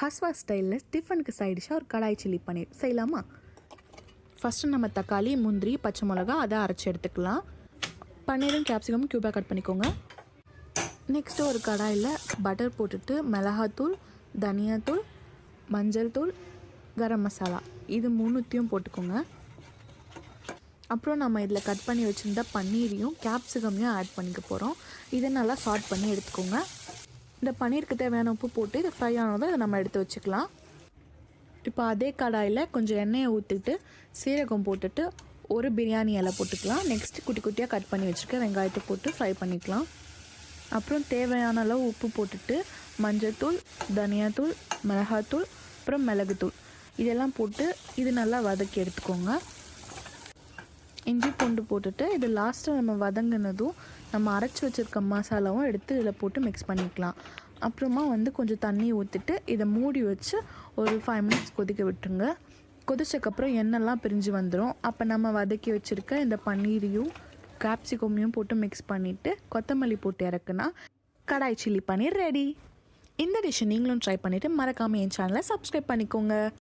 ஹஸ்வா ஸ்டைலில் டிஃபனுக்கு சைட் டிஷ்ஷாக ஒரு கடாய் சில்லி பன்னீர் செய்யலாமா? ஃபஸ்ட்டு நம்ம தக்காளி, முந்திரி, பச்சை மிளகா அதை அரைச்சி எடுத்துக்கலாம். பன்னீரும் கேப்சிகமும் க்யூபாக கட் பண்ணிக்கோங்க. நெக்ஸ்ட்டு ஒரு கடாயில் பட்டர் போட்டுட்டு மிளகாத்தூள், தனியாத்தூள், மஞ்சள் தூள், கரம் மசாலா இது 3த்தையும் போட்டுக்கோங்க. அப்புறம் நம்ம இதில் கட் பண்ணி வச்சுருந்த பன்னீரையும் கேப்சிகமையும் ஆட் பண்ணிக்க போகிறோம். இதை நல்லா சாட் பண்ணி எடுத்துக்கோங்க. இந்த பன்னீருக்கு தேவையான உப்பு போட்டு இது ஃப்ரை ஆனதை இதை நம்ம எடுத்து வச்சுக்கலாம். இப்போ அதே கடாயில் கொஞ்சம் எண்ணெயை ஊற்றிட்டு சீரகம் போட்டுட்டு ஒரு பிரியாணி இலை போட்டுக்கலாம். நெக்ஸ்ட்டு குட்டி குட்டியாக கட் பண்ணி வச்சுருக்க வெங்காயத்தை போட்டு ஃப்ரை பண்ணிக்கலாம். அப்புறம் தேவையான அளவு உப்பு போட்டுட்டு மஞ்சள்தூள், தனியாத்தூள், மிளகாத்தூள், அப்புறம் மிளகுத்தூள் இதெல்லாம் போட்டு இது நல்லா வதக்கி எடுத்துக்கோங்க. இஞ்சி பூண்டு போட்டுட்டு இது லாஸ்ட்டாக நம்ம வதங்கினதும் நம்ம அரைச்சி வச்சுருக்க மசாலாவும் எடுத்து இதில் போட்டு மிக்ஸ் பண்ணிக்கலாம். அப்புறமா கொஞ்சம் தண்ணி ஊற்றிட்டு இதை மூடி வச்சு ஒரு 5 மினிட்ஸ் கொதிக்க விட்டுருங்க. கொதிச்சக்கப்புறம் எண்ணெய்லாம் பிரிஞ்சு வந்துடும். அப்போ நம்ம வதக்கி வச்சுருக்க இந்த பன்னீரையும் கேப்சிகமையும் போட்டு மிக்ஸ் பண்ணிவிட்டு கொத்தமல்லி போட்டு இறக்குனா கடாய் சில்லி பன்னீர் ரெடி. இந்த டிஷ்ஷை நீங்களும் ட்ரை பண்ணிவிட்டு மறக்காமல் என் சேனலை சப்ஸ்கிரைப் பண்ணிக்கோங்க.